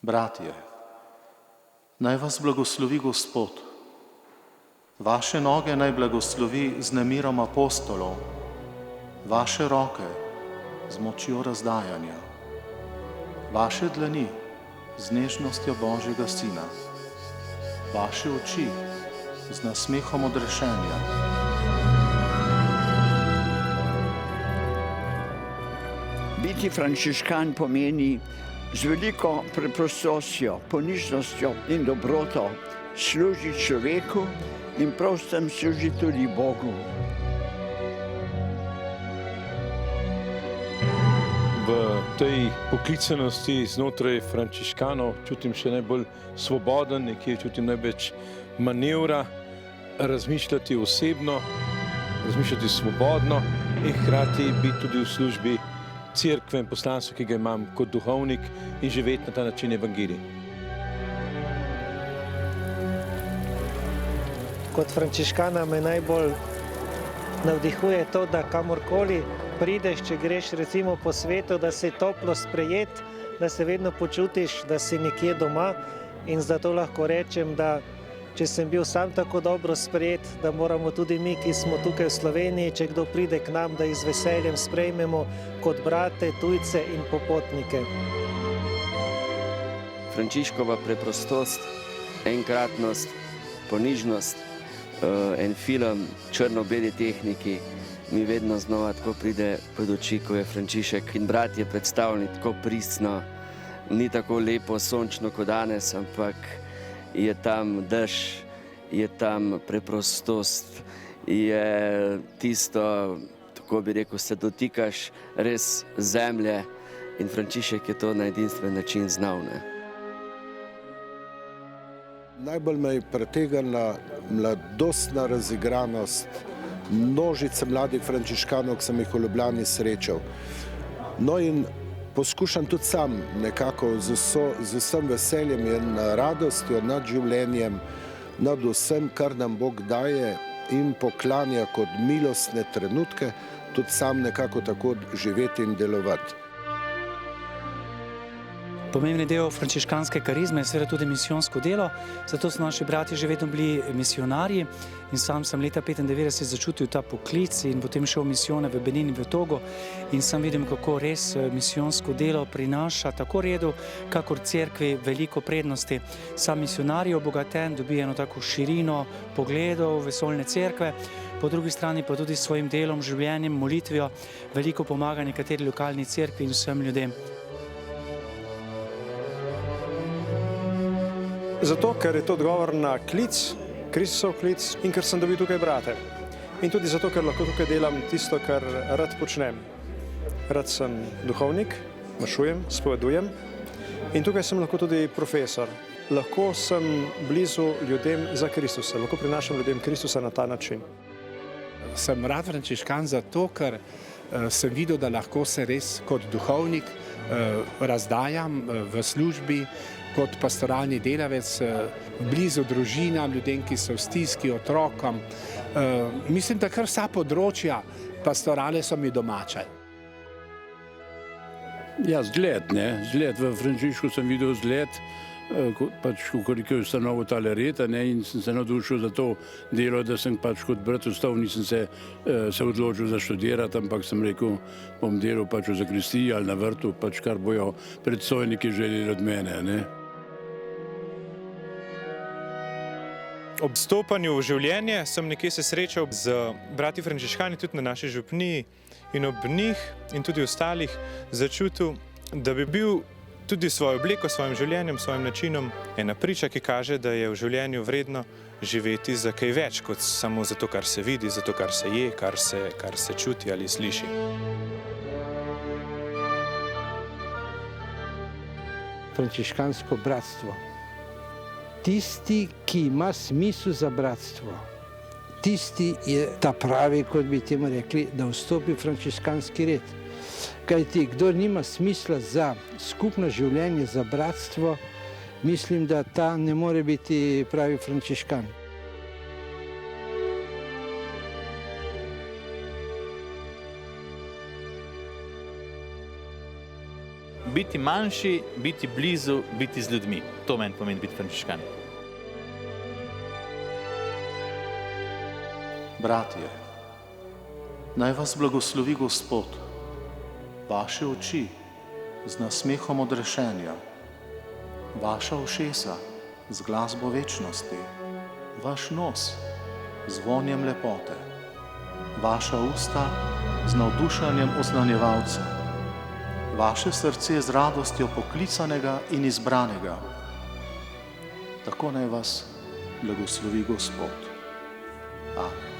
Bratje, naj vas blagoslovi Gospod. Vaše noge naj blagoslovi z nemirom apostolov, vaše roke z močjo razdajanja, vaše dlani z nežnostjo Božjega Sina, vaše oči z nasmehom odrešenja. Biti frančiškan pomeni z veliko preprostostjo, ponižnostjo in dobroto služiti človeku in prav s tem služiti tudi Bogu. V tej poklicanosti znotraj frančiškanov čutim še najbolj svoboden, nekje čutim največ manevra, razmišljati osebno, razmišljati svobodno in hkrati biti tudi v službi cerkve in poslanstva, ki ga imam kot duhovnik, in živeti na ta način evangelij. Kot frančiškana me najbolj navdihuje to, da kamorkoli prideš, če greš recimo po svetu, da si toplo sprejet, da se vedno počutiš, da si nekje doma, in zato lahko rečem, da če sem bil sam tako dobro sprejet, da moramo tudi mi, ki smo tukaj v Sloveniji, če kdo pride k nam, da jih z veseljem sprejmemo kot brate, tujce in popotnike. Frančiškova preprostost, enkratnost, ponižnost, en film črno-beli tehniki mi vedno znova tako pride pred oči, ko je Frančišek in bratje predstavljeni tako pristno, ni tako lepo sončno kot danes, ampak je tam dež, je tam preprostost, je tisto, tako bi rekel, se dotikaš res zemlje, in Frančišek je to na edinstven način znal. Najbolj me je pretegnila mladostna razigranost množice mladih frančiškanov, ki sem jih v Ljubljani srečal. No in poskušam tudi sam nekako z vsem veseljem in radostjo nad življenjem, nad vsem, kar nam Bog daje in poklanja kot milostne trenutke, tudi sam nekako tako živeti in delovati. Pomembni del frančiškanske karizme je seveda tudi misijonsko delo, zato so naši bratje že vedno bili misionarji in sam sem leta 1995 začutil ta poklic in potem šel v misijone v Benin in v Togo in sam vidim, kako res misijonsko delo prinaša tako redu, kakor cerkvi veliko prednosti. Sam misionar je obogaten, dobi eno tako širino pogledov vesoljne cerkve, po drugi strani pa tudi s svojim delom, življenjem, molitvijo veliko pomaga nekateri lokalni cerkvi in vsem ljudem. Zato, ker je to odgovor na klic, Kristusov klic, in ker sem dobil tukaj brate. In tudi zato, ker lahko tukaj delam tisto, kar rad počnem. Rad sem duhovnik, mašujem, spovedujem in tukaj sem lahko tudi profesor. Lahko sem blizu ljudem za Kristusa, lahko prinašam ljudem Kristusa na ta način. Sem rad frančiškan zato, ker sem videl, da lahko se res kot duhovnik razdajam v službi, kot pastoralni delavec, blizu družinam, ljudem, ki so v stiski, otrokom. Mislim, da kar vsa področja pastorale so mi domače. Ja, zgled, ne. Zgled. V Frančišku sem videl zgled, pač koliko je ustanovil tale red, in sem se navdušil za to delo, da sem pač kot brat ostal, nisem se odločil za študirati, ampak sem rekel, bom delal pač v zakristiji ali na vrtu, pač kar bojo predstojniki želeli od mene, ne. Ob vstopanju v življenje sem nekje se srečal z brati frančiškani tudi na naši župniji in ob njih in tudi ostalih začutil, da bi bil tudi svojo obliko, svojim življenjem, svojim načinom ena priča, ki kaže, da je v življenju vredno živeti za kaj več, kot samo za to, kar se vidi, za to, kar se je, kar se čuti ali sliši. Frančiškansko bratstvo. Tisti, ki ima smisel za bratstvo, tisti je ta pravi, kot bi temu rekli, da vstopi v frančiškanski red. Kajti, kdor nima smisla za skupno življenje, za bratstvo, mislim, da ta ne more biti pravi frančiškan. biti manjši, biti blizu, biti z ljudmi. To meni pomeni biti frančiškan. Bratje, naj vas blagoslovi Gospod, vaše oči z nasmehom odrešenja, vaša ušesa z glasbo večnosti, vaš nos z vonjem lepote, vaša usta z navdušanjem oznanjevalca, vaše srce z radostjo poklicanega in izbranega. Tako naj vas blagoslovi Gospod. Amen.